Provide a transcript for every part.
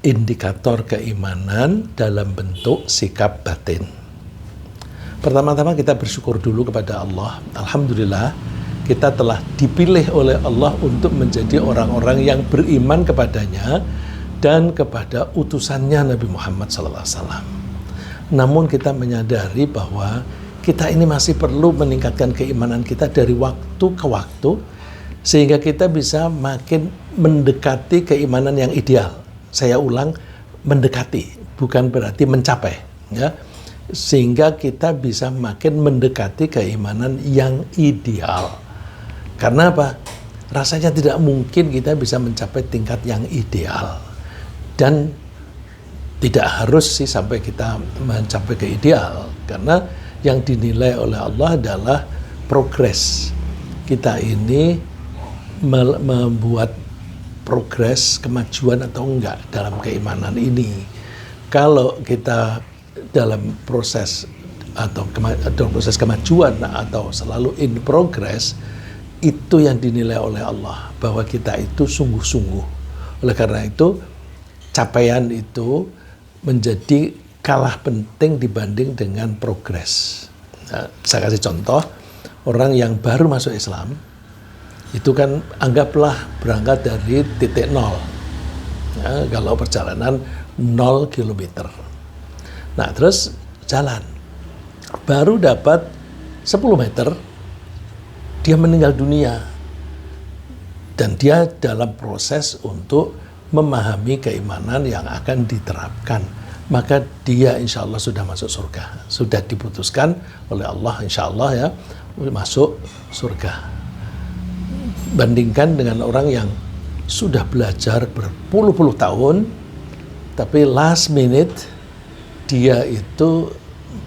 indikator keimanan dalam bentuk sikap batin. Pertama-tama kita bersyukur dulu kepada Allah. Alhamdulillah, kita telah dipilih oleh Allah untuk menjadi orang-orang yang beriman kepadanya dan kepada utusannya Nabi Muhammad SAW. Namun kita menyadari bahwa kita ini masih perlu meningkatkan keimanan kita dari waktu ke waktu, sehingga kita bisa makin mendekati keimanan yang ideal. Saya ulang, mendekati, bukan berarti mencapai, ya. Sehingga kita bisa makin mendekati keimanan yang ideal. Karena apa? Rasanya tidak mungkin kita bisa mencapai tingkat yang ideal. Dan tidak harus sih sampai kita mencapai ke ideal. Karena yang dinilai oleh Allah adalah progres. Kita ini membuat progres, kemajuan atau enggak dalam keimanan ini. Kalau kita dalam proses atau proses kemajuan atau selalu in progress, itu yang dinilai oleh Allah, bahwa kita itu sungguh-sungguh. Oleh karena itu, capaian itu menjadi kalah penting dibanding dengan progres. Nah, saya kasih contoh, orang yang baru masuk Islam, itu kan anggaplah berangkat dari titik nol. Ya, kalau perjalanan 0 kilometer. Nah, terus jalan. Baru dapat 10 meter, dia meninggal dunia. Dan dia dalam proses untuk memahami keimanan yang akan diterapkan. Maka dia insya Allah sudah masuk surga. Sudah diputuskan oleh Allah insya Allah ya, masuk surga. Bandingkan dengan orang yang sudah belajar berpuluh-puluh tahun, tapi last minute dia itu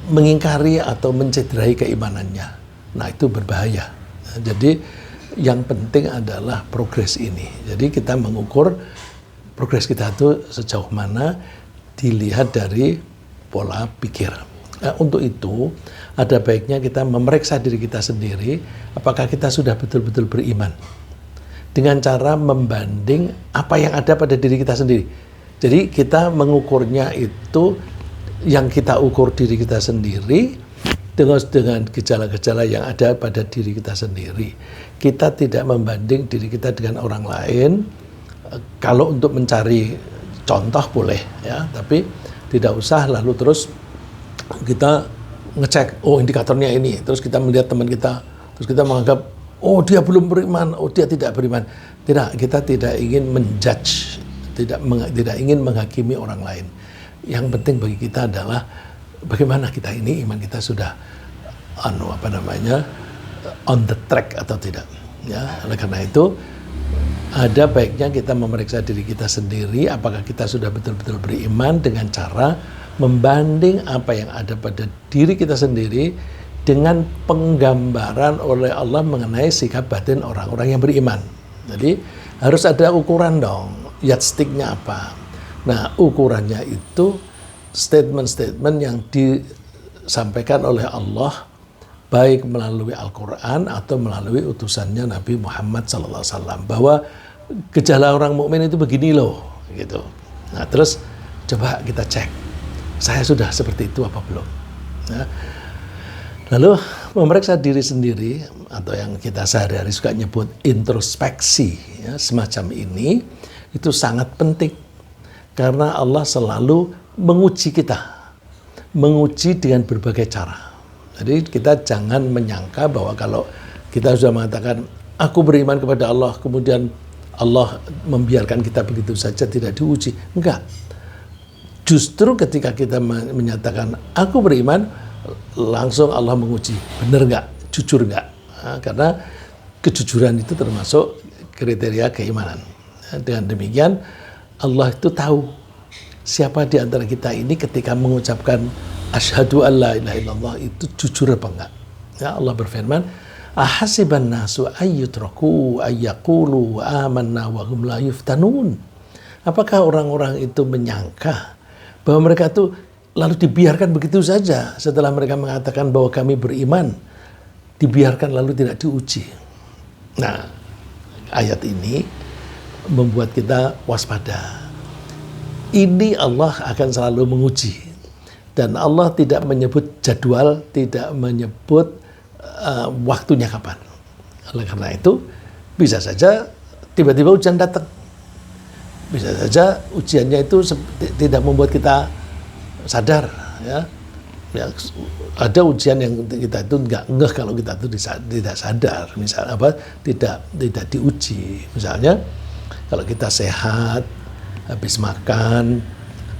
mengingkari atau mencederai keimanannya. Nah, itu berbahaya. Nah, jadi yang penting adalah progres ini. Jadi kita mengukur progres kita itu sejauh mana dilihat dari pola pikir. Nah, untuk itu ada baiknya kita memeriksa diri kita sendiri, apakah kita sudah betul-betul beriman, dengan cara membanding apa yang ada pada diri kita sendiri. Jadi kita mengukurnya itu, yang kita ukur diri kita sendiri dengan gejala-gejala yang ada pada diri kita sendiri. Kita tidak membanding diri kita dengan orang lain. Kalau untuk mencari contoh boleh ya, tapi tidak usah lalu terus kita ngecek, oh indikatornya ini, terus kita melihat teman kita, terus kita menganggap, oh dia belum beriman, oh dia tidak beriman. Tidak, kita tidak ingin menjudge, tidak ingin menghakimi orang lain. Yang penting bagi kita adalah bagaimana kita ini, iman kita sudah on the track atau tidak. Ya, oleh karena itu ada baiknya kita memeriksa diri kita sendiri, apakah kita sudah betul-betul beriman dengan cara membanding apa yang ada pada diri kita sendiri dengan penggambaran oleh Allah mengenai sikap batin orang-orang yang beriman. Jadi harus ada ukuran dong, yardstick-nya apa. Nah, ukurannya itu statement-statement yang disampaikan oleh Allah baik melalui Al-Quran atau melalui utusannya Nabi Muhammad SAW, bahwa gejala orang mukmin itu begini loh, gitu. Nah, terus coba kita cek, saya sudah seperti itu apa belum? Nah, lalu memeriksa diri sendiri atau yang kita sehari-hari suka nyebut introspeksi, ya, semacam ini itu sangat penting karena Allah selalu menguji kita, menguji dengan berbagai cara. Jadi kita jangan menyangka bahwa kalau kita sudah mengatakan aku beriman kepada Allah, kemudian Allah membiarkan kita begitu saja tidak diuji. Enggak. Justru ketika kita menyatakan aku beriman, langsung Allah menguji, benar nggak, jujur nggak. Nah, karena kejujuran itu termasuk kriteria keimanan. Dengan demikian Allah itu tahu siapa di antara kita ini ketika mengucapkan asyhadu an la ilaha illallah itu jujur apa enggak. Ya, Allah berfirman, ahasiban nasu ayyutraku ayyaqulu amanna wa hum la yuftanun. Apakah orang-orang itu menyangka bahwa mereka itu lalu dibiarkan begitu saja setelah mereka mengatakan bahwa kami beriman, dibiarkan lalu tidak diuji. Nah, ayat ini membuat kita waspada. Ini Allah akan selalu menguji. Dan Allah tidak menyebut jadwal, tidak menyebut waktunya kapan. Oleh karena itu, bisa saja tiba-tiba ujian datang. Bisa saja ujiannya itu tidak membuat kita sadar. Ya, ada ujian yang kita itu nggak ngeh kalau kita itu tidak sadar. Misalnya apa? Tidak diuji. Misalnya kalau kita sehat, habis makan,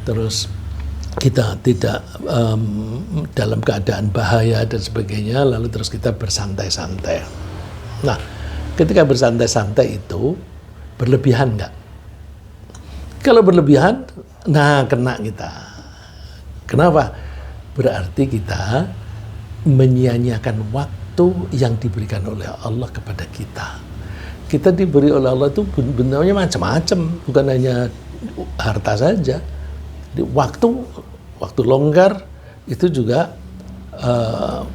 terus kita tidak dalam keadaan bahaya dan sebagainya, lalu terus kita bersantai-santai. Nah, ketika bersantai-santai itu berlebihan nggak? Kalau berlebihan, nah kena kita. Kenapa? Berarti kita menyia-nyiakan waktu yang diberikan oleh Allah kepada kita. Kita diberi oleh Allah itu benarnya macam-macam, bukan hanya harta saja. Waktu longgar itu juga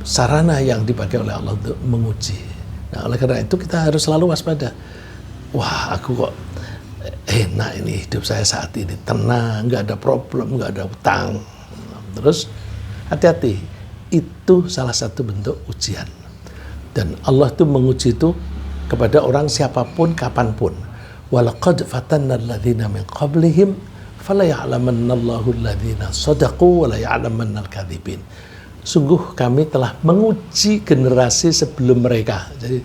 sarana yang dipakai oleh Allah untuk menguji. Nah, oleh karena itu kita harus selalu waspada. Wah, aku kok enak ini hidup saya saat ini, tenang, nggak ada problem, nggak ada utang. Terus hati-hati, itu salah satu bentuk ujian. Dan Allah itu menguji itu kepada orang siapapun, kapanpun. Walaqad fatanna alladhina min qablihim fala ya'lamanna Allahu alladhina shadaqu wa la ya'lamanna al-kadhibin. Sungguh kami telah menguji generasi sebelum mereka. Jadi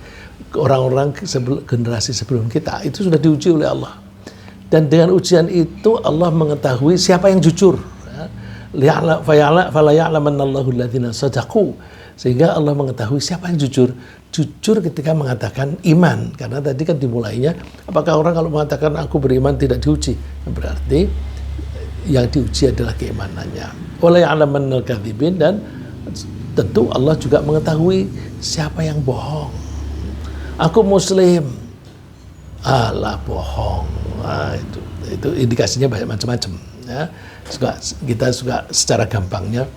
orang-orang generasi sebelum kita itu sudah diuji oleh Allah. Dan dengan ujian itu Allah mengetahui siapa yang jujur. Fala ya'lamanna Allahu alladhina shadaqu. Sehingga Allah mengetahui siapa yang jujur. Jujur ketika mengatakan iman. Karena tadi kan dimulainya, apakah orang kalau mengatakan aku beriman tidak diuji? Berarti yang diuji adalah keimanannya. Wala ya'lamanna al-kadzibin, dan tentu Allah juga mengetahui siapa yang bohong. Aku muslim. Alah bohong. Nah, itu indikasinya banyak macam-macam. Ya. Kita suka secara gampangnya,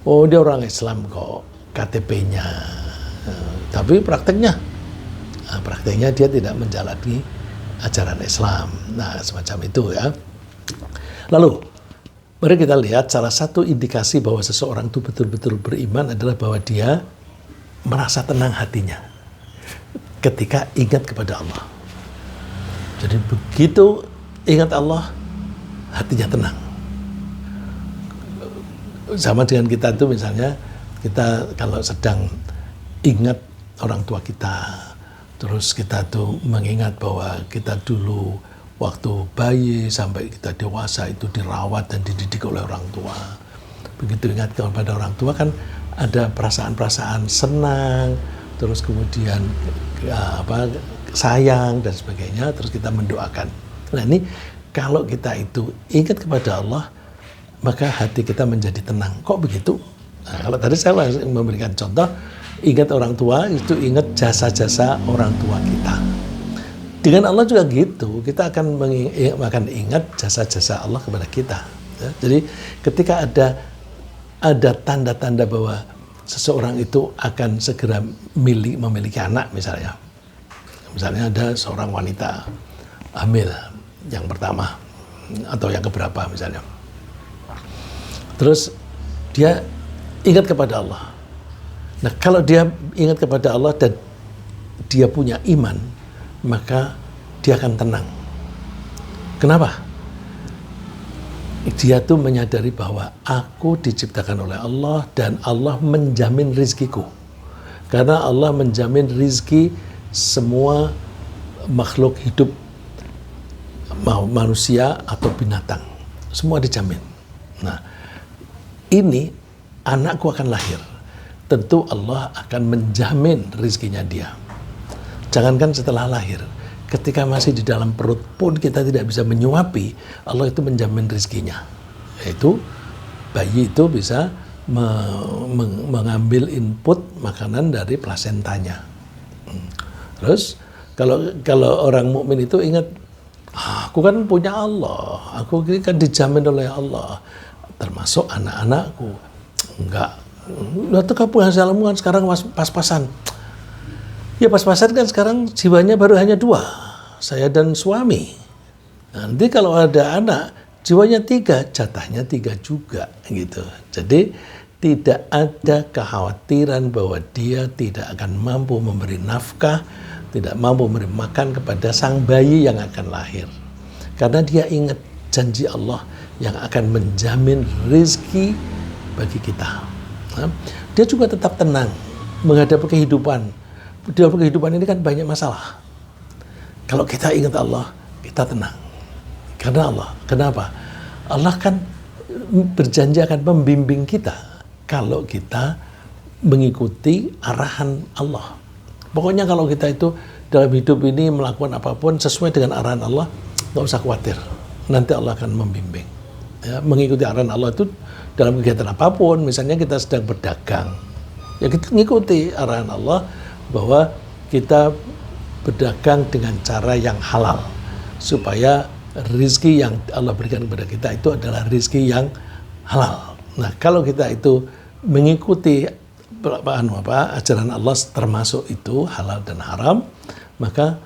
oh dia orang Islam kok, KTP-nya. Tapi prakteknya dia tidak menjalani ajaran Islam. Nah, semacam itu ya. Lalu, mari kita lihat salah satu indikasi bahwa seseorang itu betul-betul beriman adalah bahwa dia merasa tenang hatinya ketika ingat kepada Allah. Jadi begitu ingat Allah, hatinya tenang. Sama dengan kita tuh misalnya, kita kalau sedang ingat orang tua kita, terus kita tuh mengingat bahwa kita dulu waktu bayi sampai kita dewasa itu dirawat dan dididik oleh orang tua. Begitu ingat kepada orang tua kan ada perasaan-perasaan senang, terus kemudian sayang dan sebagainya, terus kita mendoakan. Nah ini kalau kita itu ingat kepada Allah, maka hati kita menjadi tenang. Kok begitu? Nah, kalau tadi saya memberikan contoh, ingat orang tua itu ingat jasa-jasa orang tua kita. Dengan Allah juga gitu, kita akan ingat jasa-jasa Allah kepada kita. Ya, jadi ketika ada tanda-tanda bahwa seseorang itu akan segera memiliki anak misalnya ada seorang wanita hamil yang pertama atau yang keberapa misalnya, terus dia ingat kepada Allah. Nah, kalau dia ingat kepada Allah dan dia punya iman, maka dia akan tenang. Kenapa? Dia tuh menyadari bahwa aku diciptakan oleh Allah dan Allah menjamin rizkiku. Karena Allah menjamin rizki semua makhluk hidup, mau manusia atau binatang. Semua dijamin. Nah, ini anakku akan lahir. Tentu Allah akan menjamin rizkinya dia. Jangankan setelah lahir, ketika masih di dalam perut pun kita tidak bisa menyuapi, Allah itu menjamin rizkinya. Yaitu bayi itu bisa mengambil input makanan dari plasentanya. Terus kalau orang mukmin itu ingat, aku kan punya Allah, aku kan dijamin oleh Allah, termasuk anak-anakku. Enggak, itu kamu yang saya lakukan sekarang pas-pasan. Ya pas-pasan kan sekarang jiwanya baru hanya 2, saya dan suami. Nanti kalau ada anak, jiwanya 3, jatahnya 3 juga gitu. Jadi tidak ada kekhawatiran bahwa dia tidak akan mampu memberi nafkah, tidak mampu memberi makan kepada sang bayi yang akan lahir. Karena dia ingat janji Allah yang akan menjamin rezeki bagi kita. Dia juga tetap tenang menghadapi kehidupan. Dalam kehidupan ini kan banyak masalah. Kalau kita ingat Allah, kita tenang. Karena Allah. Kenapa? Allah kan berjanji akan membimbing kita kalau kita mengikuti arahan Allah. Pokoknya kalau kita itu dalam hidup ini melakukan apapun sesuai dengan arahan Allah, nggak usah khawatir. Nanti Allah akan membimbing. Ya, mengikuti arahan Allah itu dalam kegiatan apapun. Misalnya kita sedang berdagang, ya kita mengikuti arahan Allah bahwa kita berdagang dengan cara yang halal supaya rezeki yang Allah berikan kepada kita itu adalah rezeki yang halal. Nah, kalau kita itu mengikuti ajaran Allah termasuk itu halal dan haram, maka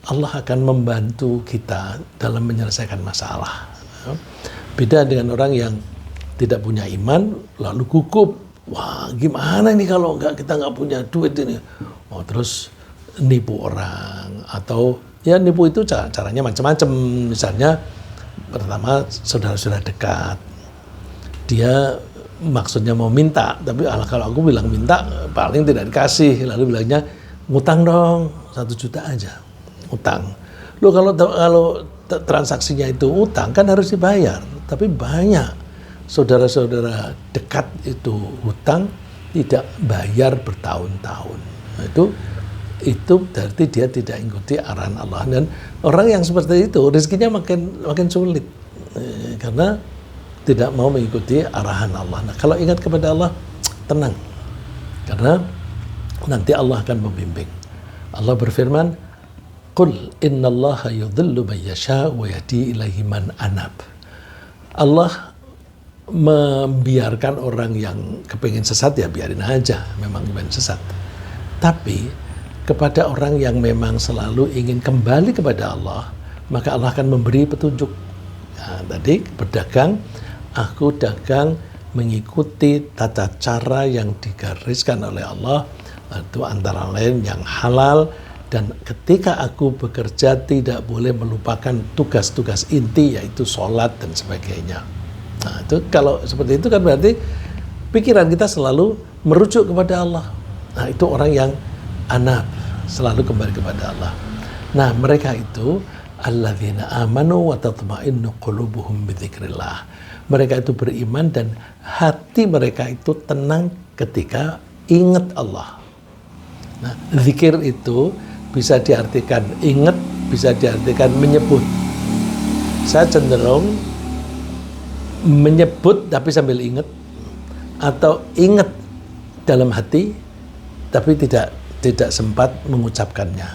Allah akan membantu kita dalam menyelesaikan masalah. Beda dengan orang yang tidak punya iman lalu gugup, wah gimana ini kalau kita nggak punya duit ini, terus nipu orang, atau ya nipu itu caranya macam-macam. Misalnya pertama saudara-saudara dekat, dia maksudnya mau minta, tapi kalau aku bilang minta paling tidak dikasih, lalu bilangnya ngutang dong 1 juta aja, utang. Loh kalau transaksinya itu utang kan harus dibayar, tapi banyak saudara-saudara dekat itu hutang tidak bayar bertahun-tahun. Nah, itu berarti dia tidak ikuti arahan Allah, dan orang yang seperti itu rezekinya makin sulit karena tidak mau mengikuti arahan Allah. Nah, kalau ingat kepada Allah, tenang, karena nanti Allah akan membimbing. Allah berfirman, "Qul innallaha yudhillu man yasha' wa yahdi ilaihi man anab." Allah membiarkan orang yang kepingin sesat, ya biarin aja, memang kepingin sesat. Tapi kepada orang yang memang selalu ingin kembali kepada Allah, maka Allah akan memberi petunjuk. Nah, tadi berdagang, aku dagang mengikuti tata cara yang digariskan oleh Allah, itu antara lain yang halal, dan ketika aku bekerja tidak boleh melupakan tugas-tugas inti yaitu sholat dan sebagainya. Nah, itu kalau seperti itu kan berarti pikiran kita selalu merujuk kepada Allah. Nah, itu orang yang anab, selalu kembali kepada Allah. Nah, mereka itu alladzina amanu wa tatma'innu qulubuhum bidzikrillah. Mereka itu beriman dan hati mereka itu tenang ketika ingat Allah. Nah, zikir itu bisa diartikan ingat, bisa diartikan menyebut. Saya cenderung menyebut tapi sambil ingat, atau ingat dalam hati tapi tidak sempat mengucapkannya.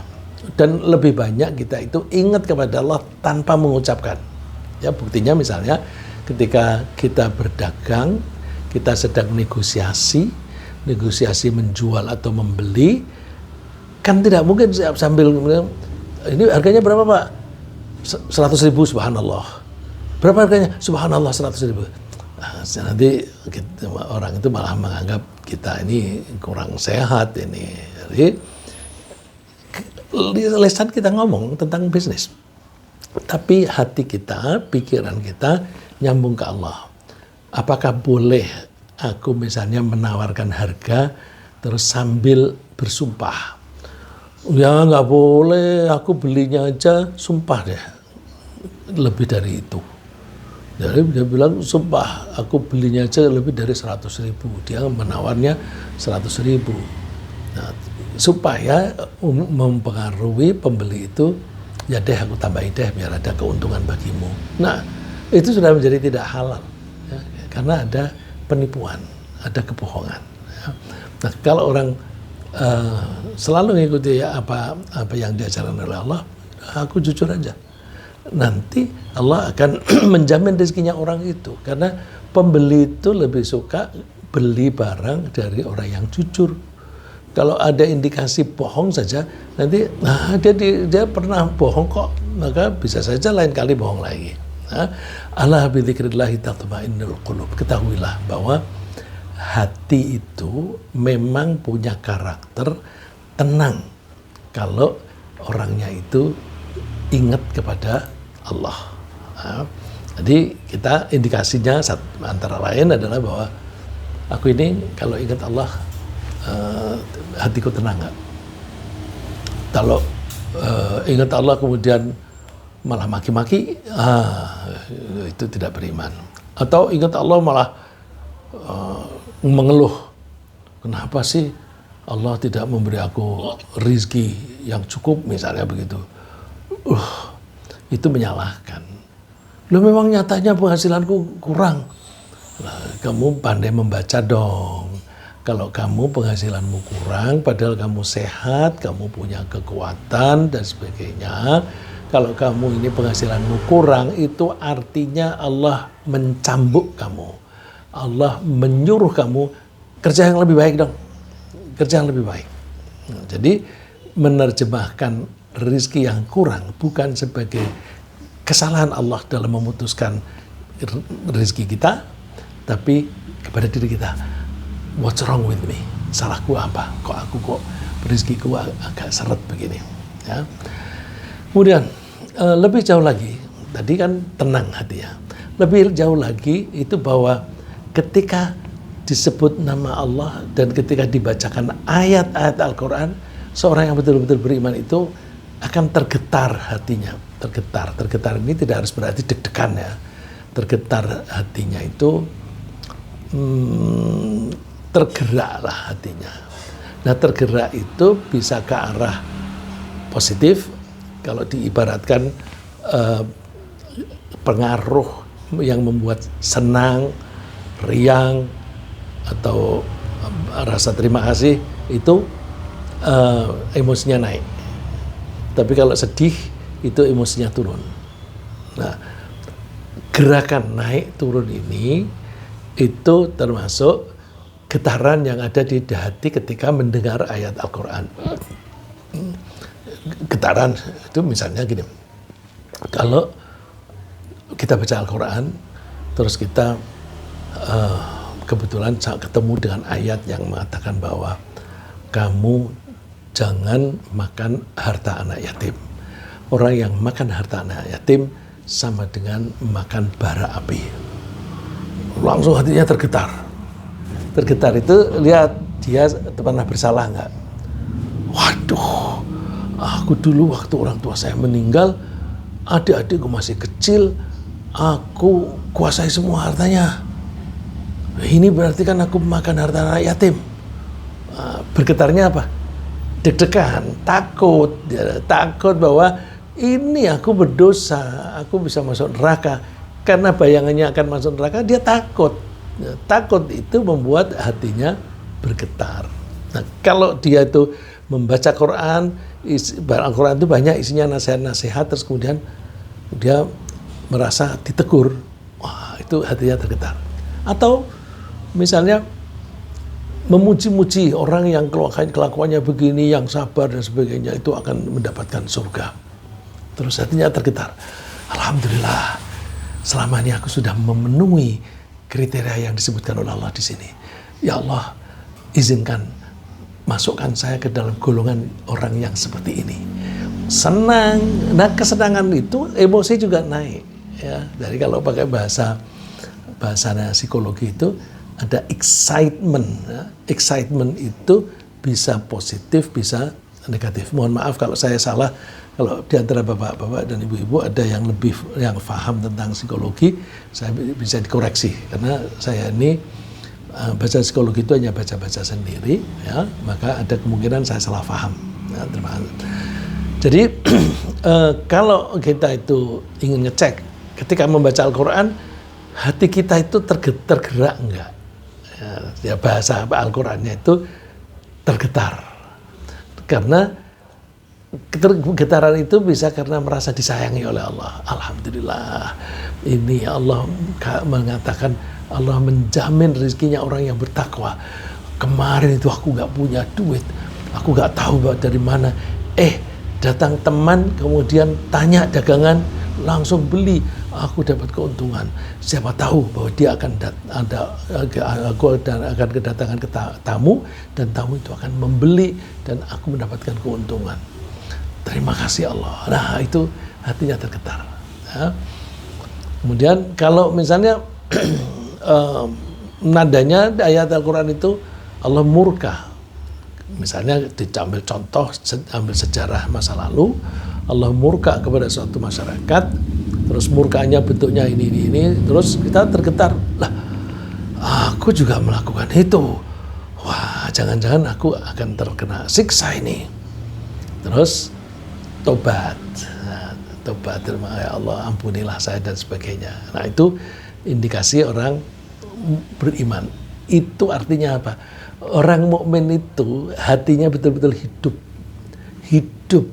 Dan lebih banyak kita itu ingat kepada Allah tanpa mengucapkan. Ya, buktinya misalnya ketika kita berdagang, kita sedang negosiasi menjual atau membeli, kan tidak mungkin sambil ini harganya berapa Pak? 100.000, subhanallah. Berapa harganya? Subhanallah 100.000. Nah, nanti orang itu malah menganggap kita ini kurang sehat ini. Jadi lisan kita ngomong tentang bisnis, tapi hati kita, pikiran kita nyambung ke Allah. Apakah boleh aku misalnya menawarkan harga terus sambil bersumpah? Ya nggak boleh, aku belinya aja sumpah deh lebih dari itu. Jadi dia bilang sumpah aku belinya aja lebih dari 100.000, dia menawarnya 100.000. Nah, supaya mempengaruhi pembeli itu, ya deh aku tambahin deh biar ada keuntungan bagimu. Nah, itu sudah menjadi tidak halal, ya, karena ada penipuan, ada kebohongan. Ya. Nah, kalau orang selalu mengikuti ya, apa yang diajarkan oleh Allah, aku jujur aja, nanti Allah akan menjamin rezekinya orang itu, karena pembeli itu lebih suka beli barang dari orang yang jujur. Kalau ada indikasi bohong saja, nanti dia pernah bohong kok, maka bisa saja lain kali bohong lagi. Ala bidzikrillah tatma'innul qulub. Ketahuilah bahwa hati itu memang punya karakter tenang kalau orangnya itu ingat kepada Allah. Jadi kita indikasinya antara lain adalah bahwa aku ini kalau ingat Allah, hatiku tenang nggak? Kalau ingat Allah kemudian malah maki-maki, itu tidak beriman. Atau ingat Allah malah mengeluh, kenapa sih Allah tidak memberi aku rizki yang cukup, misalnya begitu. Itu menyalahkan. Loh, memang nyatanya penghasilanku kurang. Nah, kamu pandai membaca dong. Kalau kamu penghasilanmu kurang, padahal kamu sehat, kamu punya kekuatan dan sebagainya. Kalau kamu ini penghasilanmu kurang, itu artinya Allah mencambuk kamu. Allah menyuruh kamu kerja yang lebih baik dong. Kerja yang lebih baik. Nah, jadi menerjemahkan rezeki yang kurang bukan sebagai kesalahan Allah dalam memutuskan rezeki kita, tapi kepada diri kita. What's wrong with me? Salahku apa? Kok rezekiku agak seret begini? Ya. Kemudian lebih jauh lagi, tadi kan tenang hati ya. Lebih jauh lagi itu bahwa ketika disebut nama Allah dan ketika dibacakan ayat-ayat Al-Quran, seorang yang betul-betul beriman itu akan tergetar hatinya. Tergetar ini tidak harus berarti deg-degan ya. Tergetar hatinya itu tergeraklah hatinya. Nah, tergerak itu bisa ke arah positif. Kalau diibaratkan pengaruh yang membuat senang, riang, atau rasa terima kasih, itu emosinya naik. Tapi kalau sedih, itu emosinya turun. Nah, gerakan naik turun ini itu termasuk getaran yang ada di hati ketika mendengar ayat Al-Quran. Getaran itu misalnya gini, kalau kita baca Al-Quran, terus kita kebetulan ketemu dengan ayat yang mengatakan bahwa kamu jangan makan harta anak yatim. Orang yang makan harta anak yatim sama dengan makan bara api. Langsung hatinya tergetar. Tergetar itu lihat dia pernah bersalah nggak? Waduh, aku dulu waktu orang tua saya meninggal, adik-adikku masih kecil, aku kuasai semua hartanya. Ini berarti kan aku makan harta anak yatim. Bergetarnya apa? Deg-degan, takut bahwa ini aku berdosa, aku bisa masuk neraka. Karena bayangannya akan masuk neraka, dia takut. Takut itu membuat hatinya bergetar. Nah, kalau dia itu membaca Quran, Al-Quran itu banyak isinya nasihat-nasihat, terus kemudian dia merasa ditegur, wah, itu hatinya tergetar. Atau misalnya memuji-muji orang yang kelakuannya begini, yang sabar dan sebagainya, itu akan mendapatkan surga. Terus hatinya tergetar. Alhamdulillah, selama ini aku sudah memenuhi kriteria yang disebutkan oleh Allah di sini. Ya Allah, izinkan masukkan saya ke dalam golongan orang yang seperti ini. Senang. Nah, kesenangan itu emosi juga naik. Ya, dari kalau pakai bahasa psikologi itu ada excitement. Ya. Excitement itu bisa positif, bisa negatif. Mohon maaf kalau saya salah. Kalau di antara bapak-bapak dan ibu-ibu ada yang paham tentang psikologi, saya bisa dikoreksi. Karena saya ini baca psikologi itu hanya baca-baca sendiri, ya, maka ada kemungkinan saya salah paham. Ya, terima kasih. Jadi kalau kita itu ingin ngecek ketika membaca Al-Quran, hati kita itu tergerak enggak? Ya, bahasa Al-Qurannya itu tergetar. Karena getaran itu bisa karena merasa disayangi oleh Allah. Alhamdulillah, ini Allah mengatakan Allah menjamin rezekinya orang yang bertakwa. Kemarin itu aku nggak punya duit, aku nggak tahu dari mana. Datang teman kemudian tanya dagangan, langsung beli. aku dapat keuntungan. Siapa tahu bahwa dia akan aku akan kedatangan tamu, dan tamu itu akan membeli dan aku mendapatkan keuntungan. Terima kasih Allah. Nah, itu hatinya tergetar. Ya. Kemudian kalau misalnya nadanya ayat Al-Quran itu Allah murka. Misalnya diambil contoh, ambil sejarah masa lalu, Allah murka kepada suatu masyarakat, terus murkanya bentuknya ini, terus kita tergetar, lah aku juga melakukan itu, wah jangan-jangan aku akan terkena siksa ini. Terus tobat, tobat, ya Allah ampunilah saya dan sebagainya. Nah itu indikasi orang beriman. Itu artinya apa? Orang mukmin itu hatinya betul-betul hidup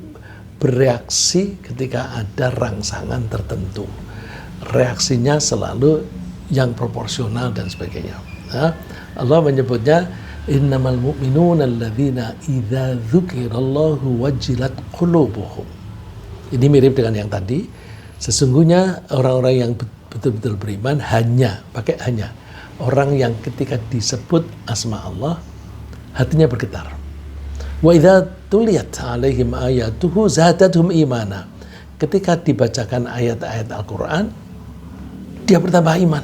bereaksi ketika ada rangsangan tertentu. Reaksinya selalu yang proporsional dan sebagainya. Nah, Allah menyebutnya innamal mu'minuna alladzina idza dzukirallahu wajilat qulubuhum. Ini mirip dengan yang tadi. Sesungguhnya orang-orang yang betul-betul beriman hanya orang yang ketika disebut asma Allah hatinya bergetar. Wa idza tuliyat alaihim ayatuhu zadatuhum imana. Ketika dibacakan ayat-ayat Al-Qur'an dia bertambah iman.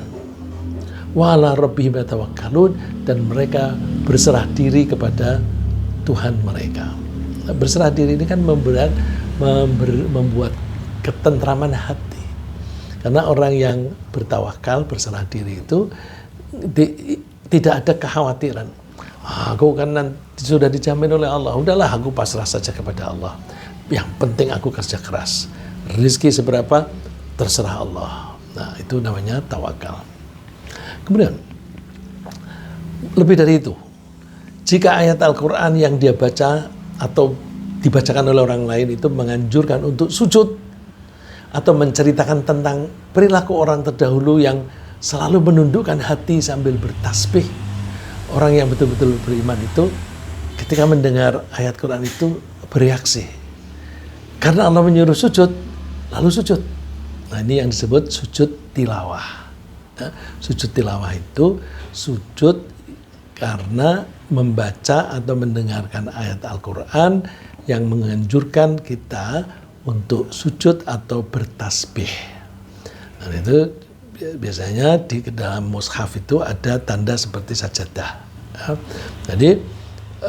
Wa ala rabbihim yatawakkalun, dan mereka berserah diri kepada Tuhan mereka. Berserah diri ini kan membuat ketentraman hati. Karena orang yang bertawakal, berserah diri itu tidak ada kekhawatiran. Aku kan nanti sudah dijamin oleh Allah. Udahlah, aku pasrah saja kepada Allah. Yang penting aku kerja keras. Rizki seberapa terserah Allah. Nah, itu namanya tawakal. Kemudian lebih dari itu, jika ayat Al-Quran yang dia baca atau dibacakan oleh orang lain itu menganjurkan untuk sujud atau menceritakan tentang perilaku orang terdahulu yang selalu menundukkan hati sambil bertasbih. Orang yang betul-betul beriman itu ketika mendengar ayat Quran itu bereaksi. Karena Allah menyuruh sujud, lalu sujud. Nah, ini yang disebut sujud tilawah. Nah, sujud tilawah itu sujud karena membaca atau mendengarkan ayat Al-Quran yang menganjurkan kita untuk sujud atau bertasbih. Dan itu biasanya di dalam mushaf itu ada tanda seperti sajadah. Ya. Jadi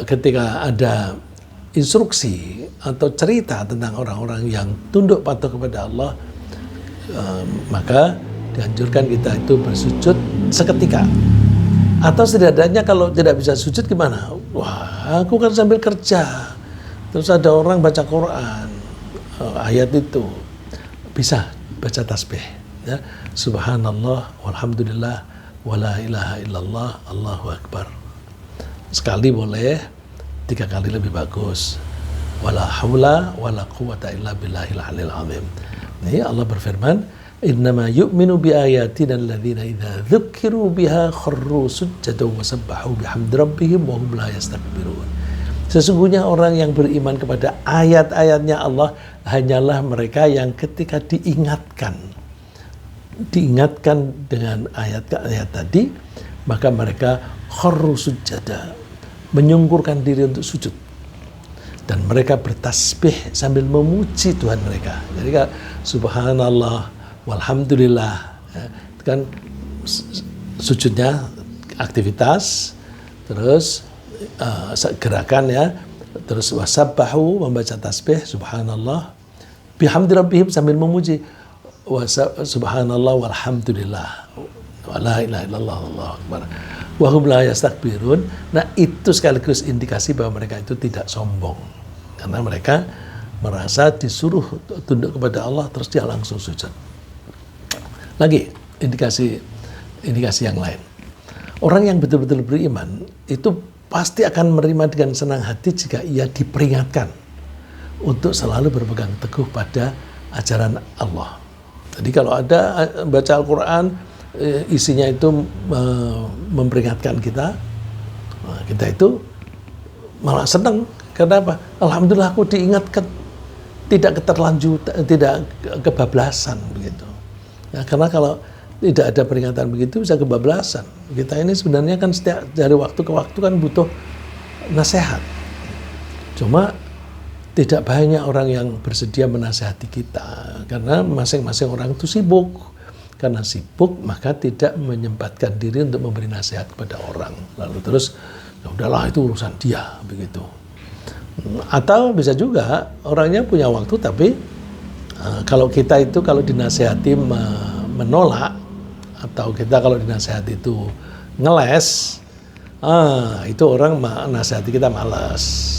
ketika ada instruksi atau cerita tentang orang-orang yang tunduk patuh kepada Allah, maka dianjurkan kita itu bersujud seketika. Atau setidaknya kalau tidak bisa sujud gimana? Wah, aku kan sambil kerja. Terus ada orang baca Quran, ayat itu bisa baca tasbih. Ya. Subhanallah, walhamdulillah, wala ilaha illallah, Allahu Akbar. Sekali boleh, 3 kali lebih bagus. Wala haula wala quwata illa billahil aliyil azim. Ini Allah berfirman, innama yu'minu bi ayatina alladzina idza dzukiru biha kharru sujjadan wa sabbahu bihamdi rabbihim wa hum la yastakbirun. Sesungguhnya orang yang beriman kepada ayat-ayatnya Allah hanyalah mereka yang ketika diingatkan dengan ayat-ayat tadi, maka mereka kharru sujjada, menyungkurkan diri untuk sujud, dan mereka bertasbih sambil memuji Tuhan mereka. Jadi subhanallah walhamdulillah, ya, kan sujudnya aktivitas, terus gerakan, ya, terus wasabbahu membaca tasbih subhanallah, bihamdi rabbihim sambil memuji, subhanallah walhamdulillah, wala ilaha illallah, Allahu akbar, wa hum la yastakbirun. Nah, itu sekaligus indikasi bahwa mereka itu tidak sombong, karena mereka merasa disuruh tunduk kepada Allah terus dia langsung sujud. Lagi indikasi yang lain, orang yang betul-betul beriman itu pasti akan menerima dengan senang hati jika ia diperingatkan untuk selalu berpegang teguh pada ajaran Allah. Jadi kalau ada baca Al-Quran, isinya itu memperingatkan kita, kita itu malah senang. Karena apa? Alhamdulillah aku diingatkan, tidak keterlanjut, tidak kebablasan begitu. Ya, karena kalau tidak ada peringatan begitu bisa kebablasan. Kita ini sebenarnya kan setiap dari waktu ke waktu kan butuh nasihat. Cuma tidak banyak orang yang bersedia menasihati kita karena masing-masing orang itu sibuk. Karena sibuk maka tidak menyempatkan diri untuk memberi nasihat kepada orang. Lalu terus ya udahlah itu urusan dia begitu. Atau bisa juga orangnya punya waktu tapi kalau kita itu kalau dinasihati menolak atau kita kalau dinasihati itu ngeles, itu orang nasihati kita malas.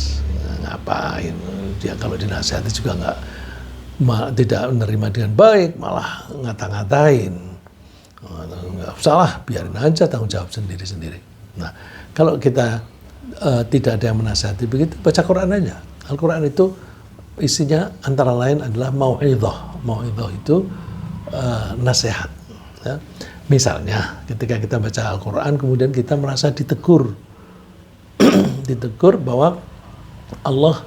Ngapain? Dia kalau dinasihati juga tidak menerima dengan baik, malah ngata-ngatain. Nggak usah lah, biarin aja tanggung jawab sendiri-sendiri. Nah, kalau kita tidak ada yang menasihati begitu, baca Quran aja. Al-Quran itu isinya antara lain adalah mau'idhah. Mau'idhah itu nasihat. Ya. Misalnya, ketika kita baca Al-Quran, kemudian kita merasa ditegur. Ditegur bahwa Allah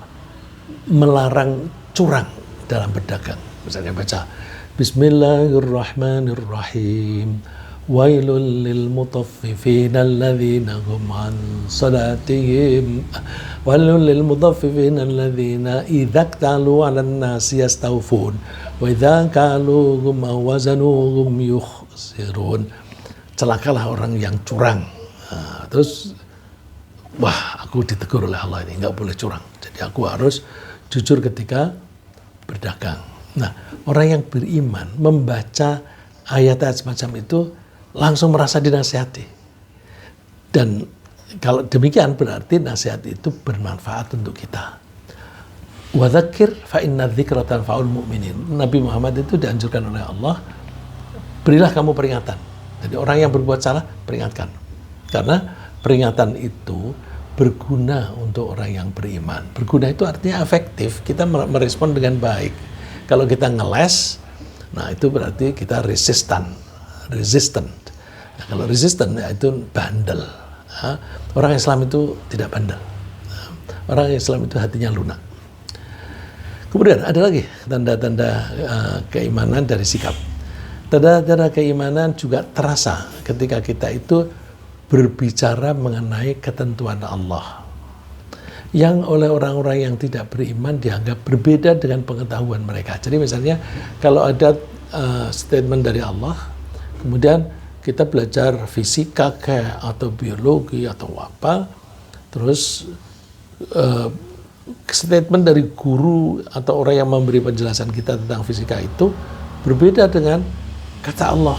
melarang curang dalam berdagang. Misalnya baca Bismillahirrahmanirrahim. Wailul lil mutaffifin alladzina hum an salatihim wailul lil mutaffifin alladzina idza ktalu 'alan nasi yastawfun wa idza kaluhum aw wazanuhum yukhsirun. Celakalah orang yang curang. Terus wah, aku ditegur oleh Allah ini, nggak boleh curang. Jadi aku harus jujur ketika berdagang. Nah, orang yang beriman membaca ayat-ayat semacam itu langsung merasa dinasihati. Dan kalau demikian berarti nasihat itu bermanfaat untuk kita. Wa dzakir fa inna dzikra tanfa'ul mu'minin. Nabi Muhammad itu dianjurkan oleh Allah, berilah kamu peringatan. Jadi orang yang berbuat salah, peringatkan. Karena peringatan itu berguna untuk orang yang beriman. Berguna itu artinya efektif, kita merespon dengan baik. Kalau kita ngeles, nah itu berarti kita resistant. Nah, kalau resistant ya itu bandel. Orang Islam itu tidak bandel. Orang Islam itu hatinya lunak. Kemudian ada lagi tanda-tanda keimanan dari sikap. Tanda-tanda keimanan juga terasa ketika kita itu berbicara mengenai ketentuan Allah yang oleh orang-orang yang tidak beriman dianggap berbeda dengan pengetahuan mereka. Jadi misalnya kalau ada statement dari Allah, kemudian kita belajar fisika kayak atau biologi atau apa, terus statement dari guru atau orang yang memberi penjelasan kita tentang fisika itu berbeda dengan kata Allah.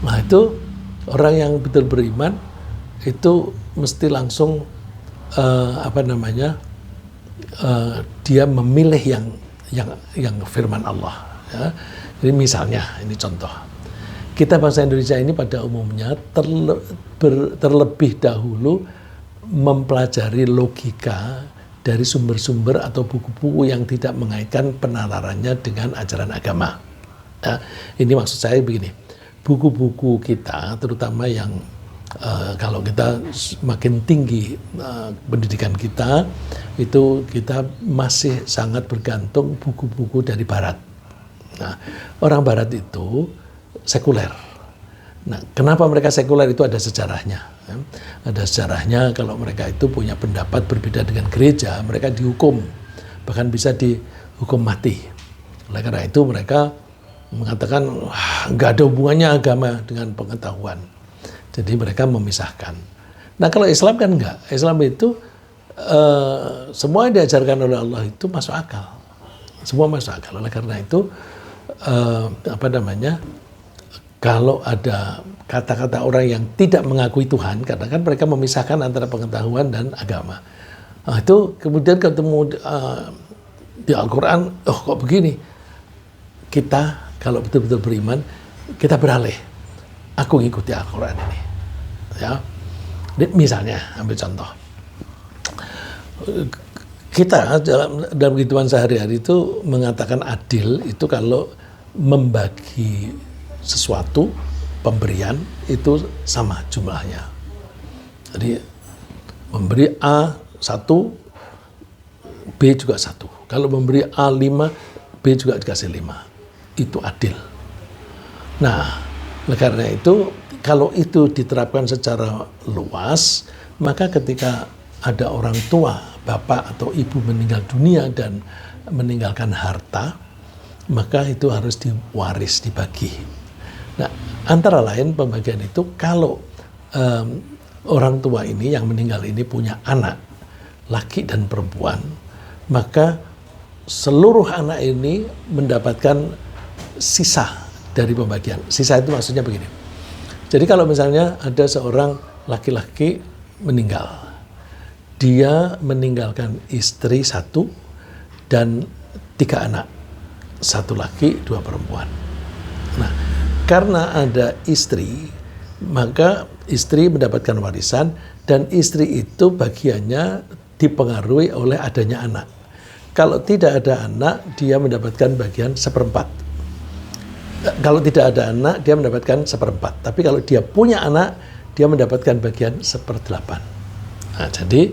Nah itu orang yang betul beriman itu mesti langsung dia memilih yang firman Allah. Ya. Jadi misalnya ini contoh, kita bangsa Indonesia ini pada umumnya terlebih dahulu mempelajari logika dari sumber-sumber atau buku-buku yang tidak mengaitkan penalarannya dengan ajaran agama. Ya, ini maksud saya begini, buku-buku kita terutama yang kalau kita makin tinggi pendidikan kita, itu kita masih sangat bergantung buku-buku dari Barat. Nah, orang Barat itu sekuler. Nah, kenapa mereka sekuler itu ada sejarahnya. Ya. Ada sejarahnya kalau mereka itu punya pendapat berbeda dengan gereja, mereka dihukum, bahkan bisa dihukum mati. Oleh karena itu mereka mengatakan nggak ada hubungannya agama dengan pengetahuan. Jadi mereka memisahkan. Nah kalau Islam kan enggak. Islam itu semua yang diajarkan oleh Allah itu masuk akal. Semua masuk akal. Oleh karena itu kalau ada kata-kata orang yang tidak mengakui Tuhan, karena kan mereka memisahkan antara pengetahuan dan agama. Nah, itu kemudian ketemu di Al-Quran, oh kok begini? Kita kalau betul-betul beriman, kita beralih. Aku ngikuti Al-Quran ini. Ya. Misalnya, ambil contoh. Kita dalam kehidupan sehari-hari itu mengatakan adil itu kalau membagi sesuatu, pemberian itu sama jumlahnya. Jadi memberi A 1, B juga 1. Kalau memberi A 5, B juga dikasih 5. Itu adil. Nah, oleh karena itu, kalau itu diterapkan secara luas, maka ketika ada orang tua, bapak atau ibu meninggal dunia dan meninggalkan harta, maka itu harus diwaris, dibagi. Nah, antara lain pembagian itu kalau orang tua ini yang meninggal ini punya anak, laki dan perempuan, maka seluruh anak ini mendapatkan sisa dari pembagian. Sisa itu maksudnya begini. Jadi kalau misalnya ada seorang laki-laki meninggal, dia meninggalkan istri 1 dan 3 anak, 1 laki, 2 perempuan. Nah, karena ada istri, maka istri mendapatkan warisan dan istri itu bagiannya dipengaruhi oleh adanya anak. Kalau tidak ada anak, dia mendapatkan bagian 1/4. Kalau tidak ada anak, dia mendapatkan 1/4. Tapi kalau dia punya anak, dia mendapatkan bagian 1/8. Nah, jadi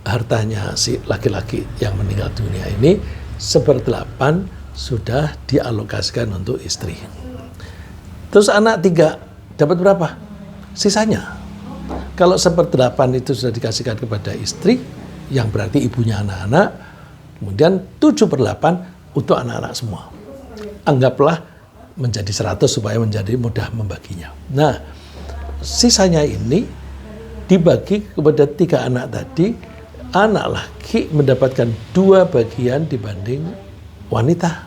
hartanya si laki-laki yang meninggal dunia ini 1/8 sudah dialokasikan untuk istri. Terus anak 3 dapat berapa? Sisanya. Kalau 1/8 itu sudah dikasihkan kepada istri, yang berarti ibunya anak-anak, kemudian 7/8 untuk anak-anak semua. Anggaplah menjadi 100 supaya menjadi mudah membaginya. Nah, sisanya ini dibagi kepada 3 anak tadi. Anak laki mendapatkan 2 bagian dibanding wanita.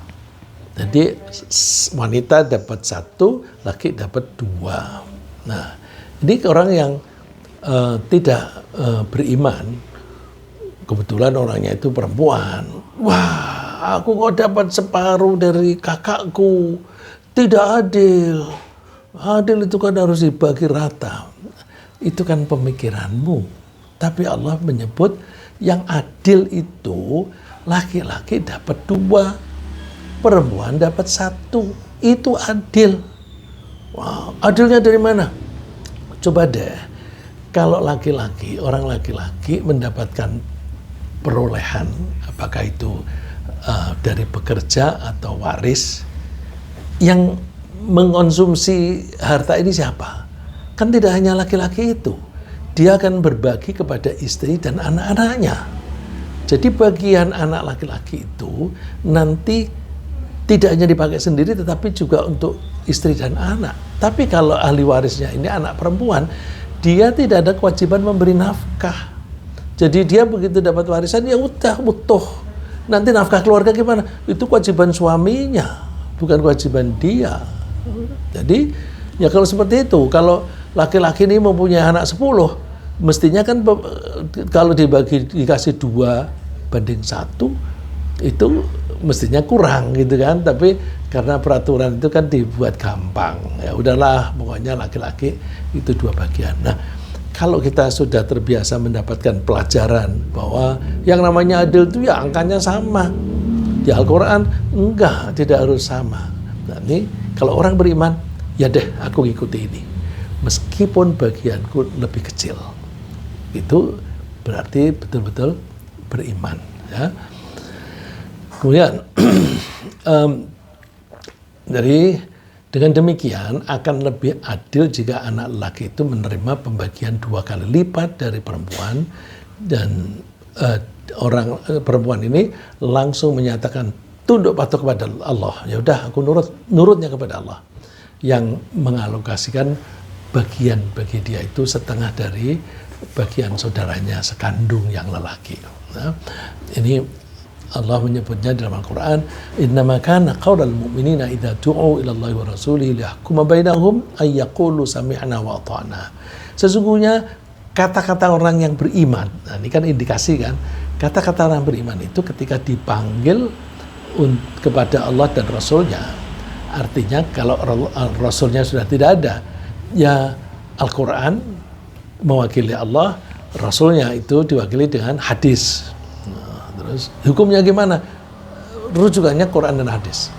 Jadi wanita dapat 1, laki dapat 2. Nah, ini orang yang tidak beriman, kebetulan orangnya itu perempuan. Wah, aku kok dapat separuh dari kakakku. Tidak adil. Adil itu kan harus dibagi rata. Itu kan pemikiranmu. Tapi Allah menyebut yang adil itu laki-laki dapat 2, perempuan dapat 1. Itu adil. Wow, adilnya dari mana? Coba deh, kalau laki-laki, orang laki-laki mendapatkan perolehan, apakah itu dari pekerja atau waris, yang mengkonsumsi harta ini siapa? Kan tidak hanya laki-laki itu. Dia akan berbagi kepada istri dan anak-anaknya. Jadi bagian anak laki-laki itu nanti tidak hanya dipakai sendiri, tetapi juga untuk istri dan anak. Tapi kalau ahli warisnya ini anak perempuan, dia tidak ada kewajiban memberi nafkah. Jadi dia begitu dapat warisan, ya udah utuh. Nanti nafkah keluarga gimana? Itu kewajiban suaminya, bukan kewajiban dia. Jadi ya kalau seperti itu, kalau laki-laki ini mempunyai anak 10, mestinya kan kalau dikasih 2/1, itu mestinya kurang gitu kan. Tapi karena peraturan itu kan dibuat gampang, ya udahlah pokoknya laki-laki itu 2 bagian. Nah, kalau kita sudah terbiasa mendapatkan pelajaran bahwa yang namanya adil itu ya angkanya sama. Di Al-Quran enggak, tidak harus sama. Nah, ini kalau orang beriman, ya deh aku ikuti ini. Meskipun bagianku lebih kecil. Itu berarti betul-betul beriman. Ya. Kemudian, dengan demikian akan lebih adil jika anak laki itu menerima pembagian 2 kali lipat dari perempuan, dan orang perempuan ini langsung menyatakan tunduk patuh kepada Allah. Ya udah, aku nurutnya kepada Allah, yang mengalokasikan bagian bagi dia itu setengah dari bagian saudaranya sekandung yang lelaki. Nah, ini Allah menyebutnya dalam Al-Quran, innama kana qaulal mu'minina idza du'u ila Allahi wa rasulihi liyahkuma bainahum ay yaqulu sami'na wa ata'na. Sesungguhnya kata-kata orang yang beriman, nah ini kan indikasi kan, kata-kata orang beriman itu ketika dipanggil kepada Allah dan Rasulnya, artinya kalau Rasulnya sudah tidak ada, ya Al-Quran mewakili Allah, Rasulnya itu diwakili dengan hadis. Terus hukumnya gimana? Rujukannya Quran dan hadis.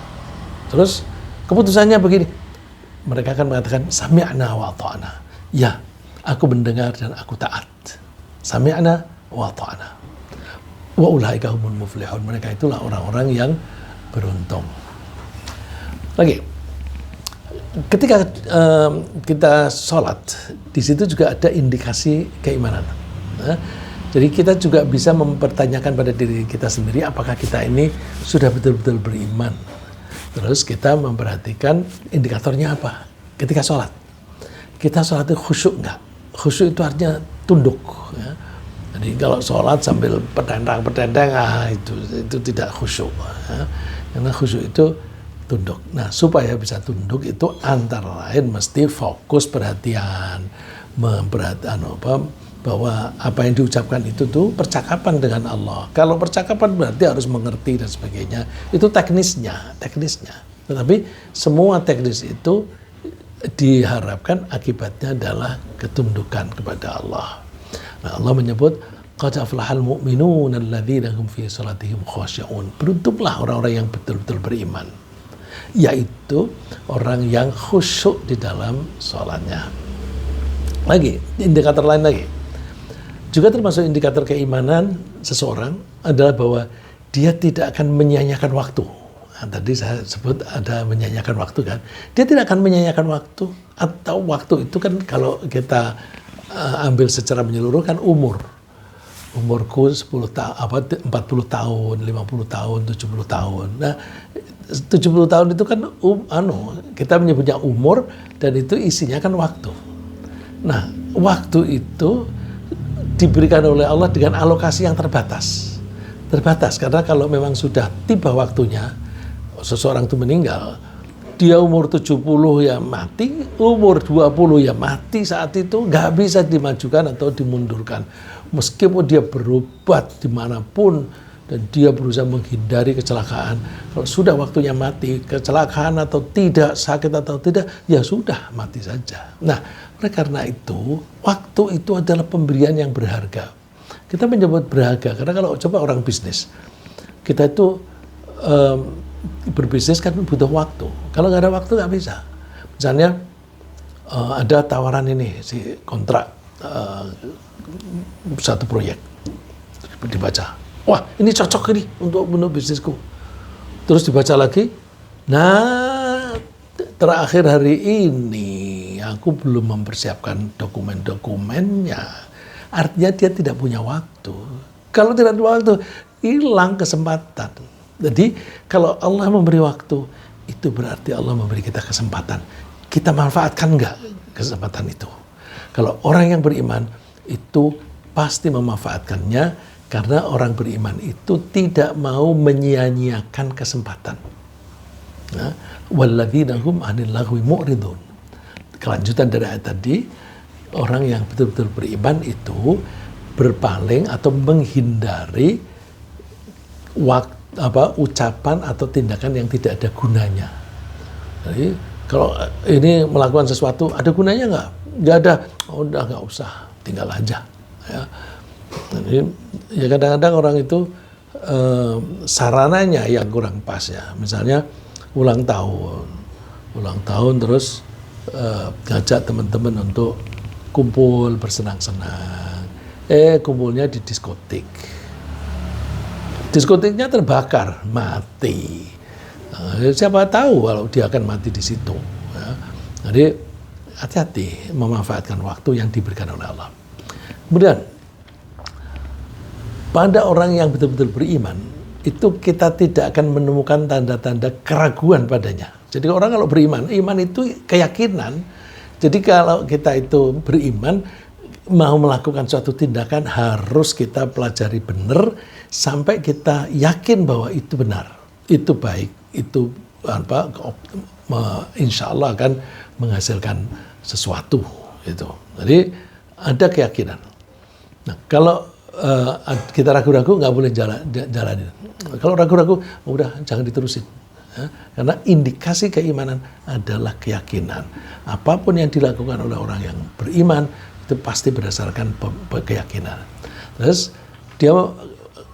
Terus keputusannya begini. Mereka akan mengatakan sami'na wa ata'na. Ya, aku mendengar dan aku taat. Sami'na wa ata'na. Wa ulaika humul muflihun. Mereka itulah orang-orang yang beruntung. Lagi. ketika kita sholat, di situ juga ada indikasi keimanan. Nah, jadi kita juga bisa mempertanyakan pada diri kita sendiri, apakah kita ini sudah betul-betul beriman. Terus kita memperhatikan indikatornya apa ketika sholat. Kita sholat itu khusyuk nggak? Khusyuk itu artinya tunduk. Ya. Jadi kalau sholat sambil petendang, itu tidak khusyuk. Ya. Karena khusyuk itu tunduk. Nah, supaya bisa tunduk itu antara lain mesti fokus perhatian, bahwa apa yang diucapkan itu tuh percakapan dengan Allah. Kalau percakapan berarti harus mengerti dan sebagainya. Itu teknisnya. Tetapi semua teknis itu diharapkan akibatnya adalah ketundukan kepada Allah. Nah, Allah menyebut qad aflahal mu'minun alladzina hum fi salatihim khashi'un. Beruntunglah orang-orang yang betul-betul beriman, yaitu orang yang khusyuk di dalam sholatnya. Lagi, indikator lain lagi. Juga termasuk indikator keimanan seseorang adalah bahwa dia tidak akan menyia-nyiakan waktu. Nah, tadi saya sebut ada menyia-nyiakan waktu kan. Dia tidak akan menyia-nyiakan waktu, atau waktu itu kan kalau kita ambil secara menyeluruh kan umurku 40 tahun, 50 tahun, 70 tahun. Nah, 70 tahun itu kan kita menyebutnya umur, dan itu isinya kan waktu. Nah, waktu itu diberikan oleh Allah dengan alokasi yang terbatas. Karena kalau memang sudah tiba waktunya seseorang itu meninggal, dia umur 70 ya mati, umur 20 ya mati, saat itu nggak bisa dimajukan atau dimundurkan. Meskipun dia berobat dimanapun dan dia berusaha menghindari kecelakaan, kalau sudah waktunya mati, kecelakaan atau tidak, sakit atau tidak, ya sudah mati saja. Nah, oleh karena itu, waktu itu adalah pemberian yang berharga. Kita menyebut berharga karena kalau coba orang bisnis, kita itu berbisnis kan butuh waktu. Kalau nggak ada waktu nggak bisa. Misalnya ada tawaran ini si kontrak satu proyek, dibaca, wah ini cocok ini untuk bisnisku. Terus dibaca lagi, nah terakhir hari ini aku belum mempersiapkan dokumen-dokumennya. Artinya dia tidak punya waktu. Kalau tidak punya waktu, hilang kesempatan. Jadi kalau Allah memberi waktu, itu berarti Allah memberi kita kesempatan. Kita manfaatkan nggak kesempatan itu? Kalau orang yang beriman itu pasti memanfaatkannya, karena orang beriman itu tidak mau menyia-nyiakan kesempatan. Walladzina hum 'anil lagwi mu'ridun. Kelanjutan dari ayat tadi, orang yang betul-betul beriman itu berpaling atau menghindari ucapan atau tindakan yang tidak ada gunanya. Jadi kalau ini melakukan sesuatu ada gunanya nggak? Nggak ada, udah nggak usah, tinggal aja. Ya. Jadi ya kadang-kadang orang itu sarananya yang kurang pas ya. Misalnya ulang tahun terus ngajak teman-teman untuk kumpul bersenang-senang. Kumpulnya di diskotik. Diskotiknya terbakar, mati. Siapa tahu kalau dia akan mati di situ. Ya. Jadi hati-hati memanfaatkan waktu yang diberikan oleh Allah. Kemudian pada orang yang betul-betul beriman, itu kita tidak akan menemukan tanda-tanda keraguan padanya. Jadi orang kalau beriman, iman itu keyakinan. Jadi kalau kita itu beriman, mau melakukan suatu tindakan harus kita pelajari benar sampai kita yakin bahwa itu benar, itu baik, itu insya Allah akan menghasilkan sesuatu itu. Jadi ada keyakinan. Nah, kalau kita ragu-ragu nggak boleh jalanin. Kalau ragu-ragu, udah jangan diterusin. Ya, karena indikasi keimanan adalah keyakinan. Apapun yang dilakukan oleh orang yang beriman itu pasti berdasarkan keyakinan. Terus dia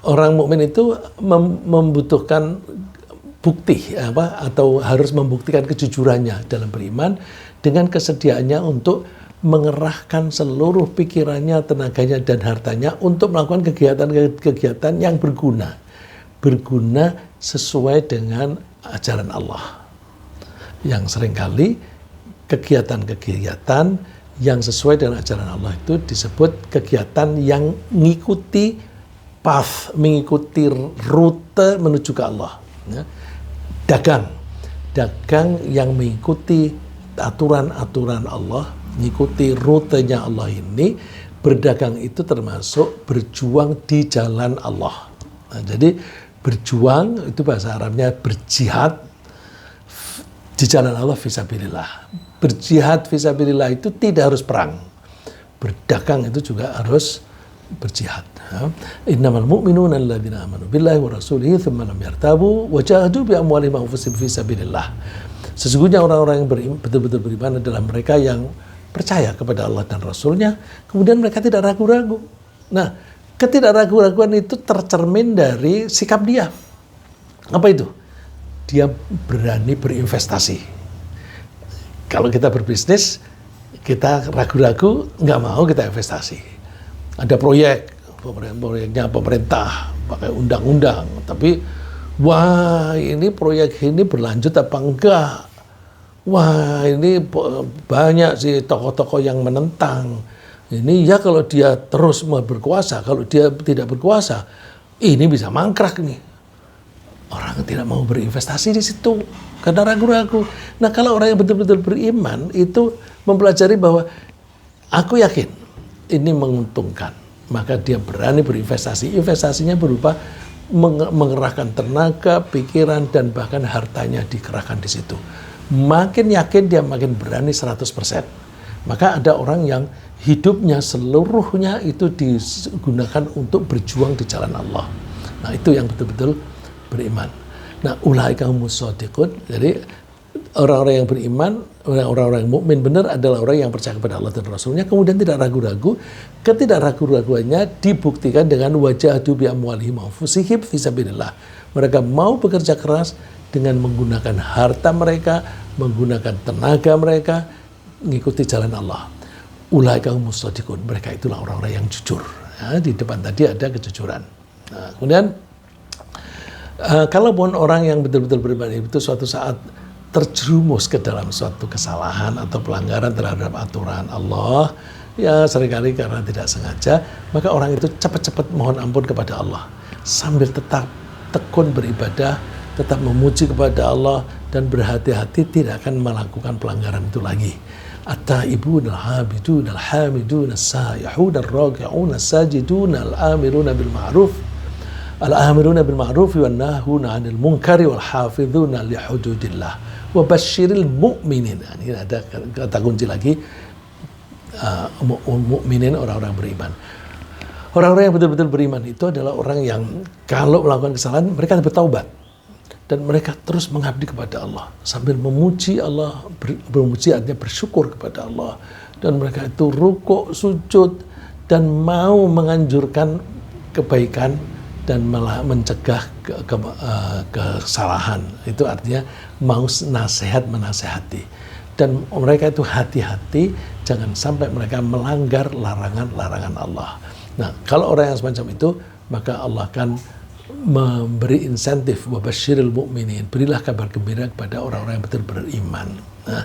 orang mukmin itu membutuhkan bukti atau harus membuktikan kejujurannya dalam beriman dengan kesediaannya untuk mengerahkan seluruh pikirannya, tenaganya, dan hartanya untuk melakukan kegiatan-kegiatan yang berguna sesuai dengan ajaran Allah. Yang seringkali kegiatan-kegiatan yang sesuai dengan ajaran Allah itu disebut kegiatan yang mengikuti path, mengikuti rute menuju ke Allah. Ya. Dagang yang mengikuti aturan-aturan Allah, mengikuti rutenya Allah ini, berdagang itu termasuk berjuang di jalan Allah. Nah, jadi berjuang itu bahasa Arabnya berjihad di jalan Allah fisabilillah. Berjihad fisabilillah itu tidak harus perang. Berdagang itu juga harus berjihad. Innamal mu'minuna alladzina amanu billahi wa rasulihi tsumma lam yartabu wa jahadu bi amwalihim wa anfusihim fisabilillah. Sesungguhnya orang-orang yang betul-betul beriman adalah mereka yang percaya kepada Allah dan Rasulnya, kemudian mereka tidak ragu-ragu. Nah, ketidakragu-raguan itu tercermin dari sikap dia. Apa itu? Dia berani berinvestasi. Kalau kita berbisnis, kita ragu-ragu, nggak mau kita investasi. Ada proyeknya pemerintah, pakai undang-undang, tapi wah ini proyek ini berlanjut apa enggak? Wah ini banyak sih tokoh-tokoh yang menentang. Ini ya kalau dia terus berkuasa, kalau dia tidak berkuasa, ini bisa mangkrak nih. Orang tidak mau berinvestasi di situ karena ragu-ragu. Nah, kalau orang yang betul-betul beriman itu mempelajari bahwa aku yakin ini menguntungkan, maka dia berani berinvestasi. Investasinya berupa mengerahkan tenaga, pikiran, dan bahkan hartanya dikerahkan di situ. Makin yakin dia makin berani 100%. Maka ada orang yang hidupnya seluruhnya itu digunakan untuk berjuang di jalan Allah. Nah, itu yang betul-betul beriman. Nah, ulaika humus shadiqun. Jadi orang-orang yang beriman, orang-orang yang mukmin benar adalah orang yang percaya kepada Allah dan Rasulnya, kemudian tidak ragu-ragu. Ketidakragu-raguannya dibuktikan dengan wajahadu bi amwalihim wa anfusihim fisabilillah. Mereka mau bekerja keras dengan menggunakan harta mereka, menggunakan tenaga mereka, mengikuti jalan Allah. Ulaika humus shadiqun. Mereka itulah orang-orang yang jujur. Ya, di depan tadi ada kejujuran. Nah, kemudian kalaupun orang yang betul-betul beriman itu suatu saat terjerumus ke dalam suatu kesalahan atau pelanggaran terhadap aturan Allah, ya seringkali karena tidak sengaja, maka orang itu cepat-cepat mohon ampun kepada Allah sambil tetap tekun beribadah, tetap memuji kepada Allah dan berhati-hati tidak akan melakukan pelanggaran itu lagi. At-taibun al-habidun al-hamidun as-saihun ar-raki'un as-sajidun al-amiruna bil ma'ruf al-amiruna bil ma'ruf wan nahuna 'anil munkari wal hafizuna li hududillah wa basyiril mu'minin. Ini ada kata kunci lagi, mukminin, orang-orang beriman. Orang-orang yang betul-betul beriman itu adalah orang yang kalau melakukan kesalahan mereka bertaubat dan mereka terus mengabdi kepada Allah sambil memuji Allah, bermuji artinya bersyukur kepada Allah, dan mereka itu rukuk, sujud dan mau menganjurkan kebaikan dan malah mencegah kesalahan. Itu artinya mau menasehati. Dan mereka itu hati-hati jangan sampai mereka melanggar larangan-larangan Allah. Nah, kalau orang yang semacam itu, maka Allah akan memberi insentif wa basyiril mu'minin. Berilah kabar gembira kepada orang-orang yang betul beriman. Nah,